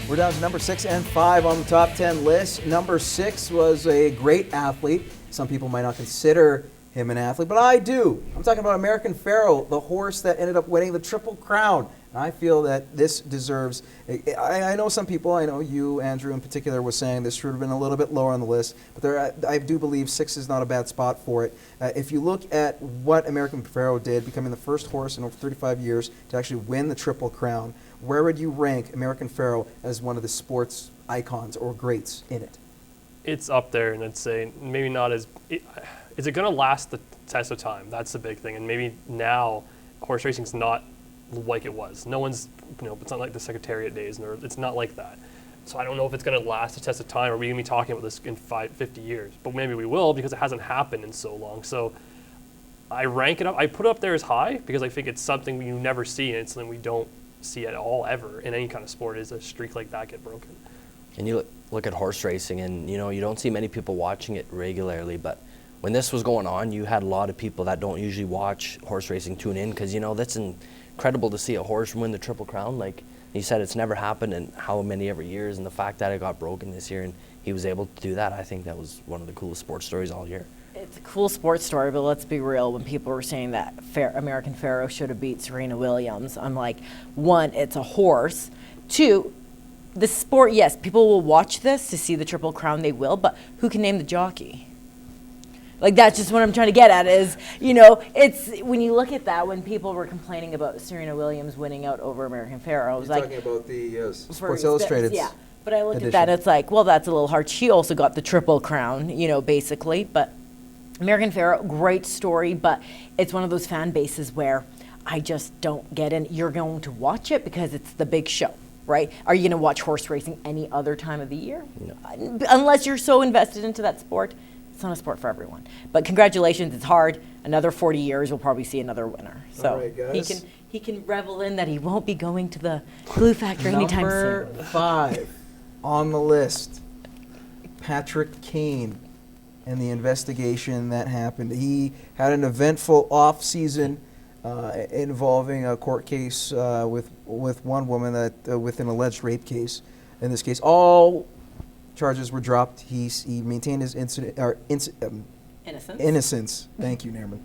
We're down to number 6 and 5 on the top 10 list. Number 6 was a great athlete. Some people might not consider him an athlete, but I do. I'm talking about American Pharoah, the horse that ended up winning the Triple Crown. And I feel that this deserves, I know some people, I know you, Andrew, in particular, was saying this should have been a little bit lower on the list, but I do believe 6 is not a bad spot for it. If you look at what American Pharoah did, becoming the first horse in over 35 years to actually win the Triple Crown, where would you rank American Pharoah as one of the sports icons or greats in it? It's up there, and I'd say maybe not as. Is it going to last the test of time? That's the big thing, and maybe now horse racing's not like it was. No one's, it's not like the Secretariat days, or it's not like that. So I don't know if it's going to last the test of time. Or are we going to be talking about this in 50 years? But maybe we will, because it hasn't happened in so long. So I rank it up. I put it up there as high because I think it's something you never see, and it's something we don't see at all ever in any kind of sport, is a streak like that get broken. And you look at horse racing, and you don't see many people watching it regularly, but when this was going on, you had a lot of people that don't usually watch horse racing tune in, because that's incredible to see a horse win the Triple Crown. Like you said, it's never happened in how many ever years, and the fact that it got broken this year and he was able to do that, I think that was one of the coolest sports stories all year. It's a cool sports story, but let's be real. When people were saying that American Pharoah should have beat Serena Williams, I'm like, 1, it's a horse. 2, the sport, yes, people will watch this to see the Triple Crown, they will, but who can name the jockey? Like, that's just what I'm trying to get at is, it's when you look at that, when people were complaining about Serena Williams winning out over American Pharoah, I was like, talking about the Sports Illustrated. Yeah, but I looked at that, it's like, well, that's a little hard. She also got the Triple Crown, basically, but American Pharoah, great story, but it's one of those fan bases where I just don't get in. You're going to watch it because it's the big show, right? Are you going to watch horse racing any other time of the year? No. Unless you're so invested into that sport, it's not a sport for everyone. But congratulations, it's hard. Another 40 years, we'll probably see another winner. So all right, guys. he can revel in that he won't be going to the glue factory anytime soon. Number 5 on the list, Patrick Kane. And the investigation that happened. He had an eventful off-season involving a court case with one woman that with an alleged rape case. In this case, all charges were dropped. He maintained his innocence. Thank you, Nairman.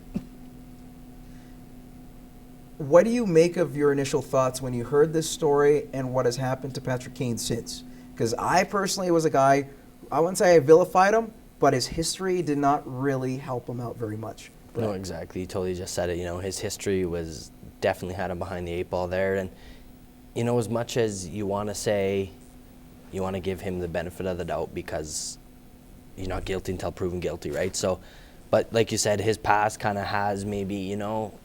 What do you make of your initial thoughts when you heard this story and what has happened to Patrick Kane since? Because I personally was a guy, I wouldn't say I vilified him, but his history did not really help him out very much. No, exactly. You totally just said it. His history was definitely had him behind the 8 ball there. And, as much as you want to say, you want to give him the benefit of the doubt because you're not guilty until proven guilty, right? So, but like you said, his past kind of has maybe,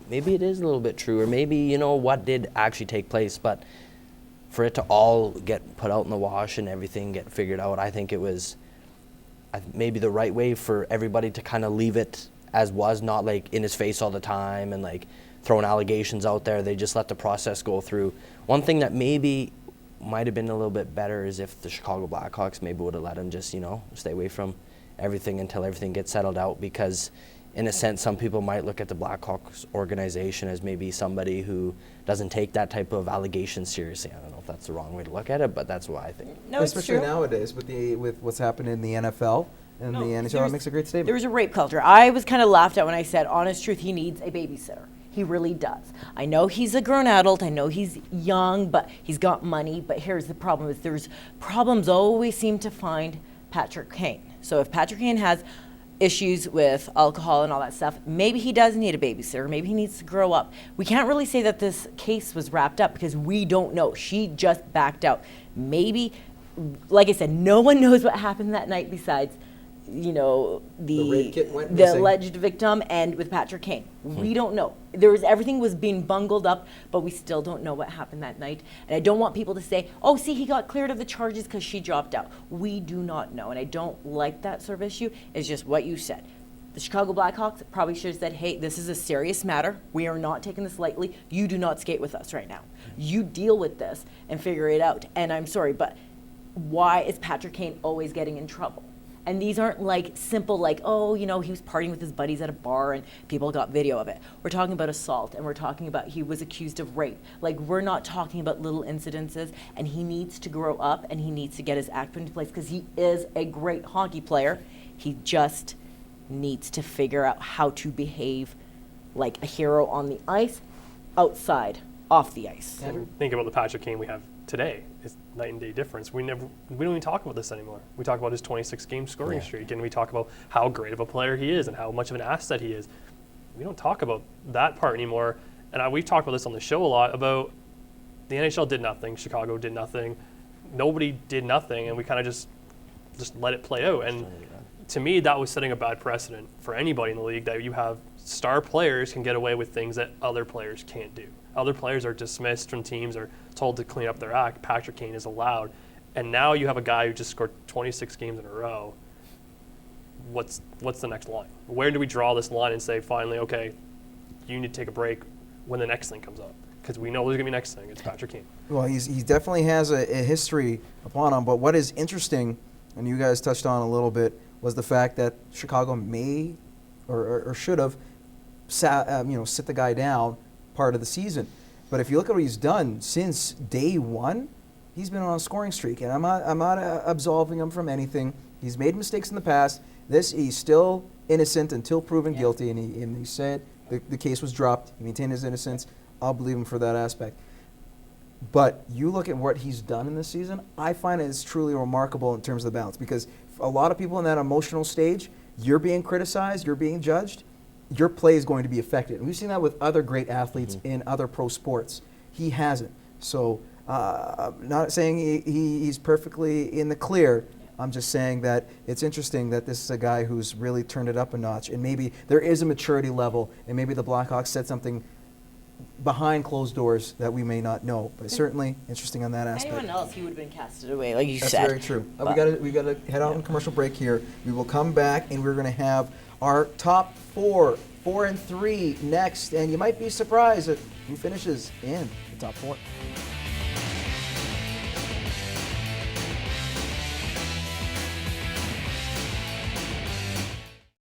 maybe it is a little bit true, or maybe, what did actually take place. But for it to all get put out in the wash and everything get figured out, I think it was maybe the right way for everybody to kind of leave it as was, not like in his face all the time and like throwing allegations out there. They just let the process go through. One thing that maybe might have been a little bit better is if the Chicago Blackhawks maybe would have let him just, stay away from everything until everything gets settled out, because in a sense, some people might look at the Blackhawks organization as maybe somebody who doesn't take that type of allegation seriously. I don't know if that's the wrong way to look at it, but that's what I think. No, especially nowadays with what's happening in the NFL and the NHL, it makes a great statement. There was a rape culture. I was kind of laughed at when I said, honest truth, he needs a babysitter. He really does. I know he's a grown adult. I know he's young, but he's got money. But here's the problem: is there's problems always seem to find Patrick Kane. So if Patrick Kane has issues with alcohol and all that stuff, maybe he does need a babysitter. Maybe he needs to grow up. We can't really say that this case was wrapped up because we don't know. She just backed out. Maybe, like I said, no one knows what happened that night besides, the rape kit went missing. Alleged victim and with Patrick Kane. We don't know. Everything was being bungled up, but we still don't know what happened that night. And I don't want people to say, oh, see, he got cleared of the charges because she dropped out. We do not know, and I don't like that sort of issue. It's just what you said. The Chicago Blackhawks probably should have said, hey, this is a serious matter. We are not taking this lightly. You do not skate with us right now. You deal with this and figure it out. And I'm sorry, but why is Patrick Kane always getting in trouble? And these aren't like simple, like, oh, you know, he was partying with his buddies at a bar and people got video of it. We're talking about assault, and we're talking about he was accused of rape. Like, we're not talking about little incidences, and he needs to grow up and he needs to get his act into place because he is a great hockey player. He just needs to figure out how to behave like a hero on the ice, outside, off the ice. And think about the Patrick Kane we have today. It's night and day difference. We don't even talk about this anymore. We talk about his 26-game scoring streak, and we talk about how great of a player he is and how much of an asset he is. We don't talk about that part anymore. And we've talked about this on the show a lot about the NHL did nothing, Chicago did nothing, nobody did nothing, and we kind of just let it play out. And to me, that was setting a bad precedent for anybody in the league, that you have star players can get away with things that other players can't do. Other players are dismissed from teams or told to clean up their act. Patrick Kane is allowed. And now you have a guy who just scored 26 games in a row. What's the next line? Where do we draw this line and say, finally, okay, you need to take a break when the next thing comes up? Because we know there's going to be next thing. It's Patrick Kane. Well, he definitely has a history upon him. But what is interesting, and you guys touched on a little bit, was the fact that Chicago may or should have sit the guy down part of the season. But if you look at what he's done since day one, he's been on a scoring streak, and I'm not absolving him from anything. He's made mistakes in the past. He's still innocent until proven guilty, and he said the case was dropped. He maintained his innocence. I'll believe him for that aspect. But you look at what he's done in this season, I find it's truly remarkable in terms of the balance, because a lot of people in that emotional stage, you're being criticized, you're being judged, your play is going to be affected. And we've seen that with other great athletes in other pro sports. He hasn't. So I'm not saying he's perfectly in the clear. I'm just saying that it's interesting that this is a guy who's really turned it up a notch, and maybe there is a maturity level, and maybe the Blackhawks said something behind closed doors that we may not know. But certainly interesting on that aspect. Anyone else, he would have been casted away, like you That's said. very true. We got to head out on commercial break here. We will come back, and we're going to have our top 4 and 3 next, and you might be surprised at who finishes in the top 4.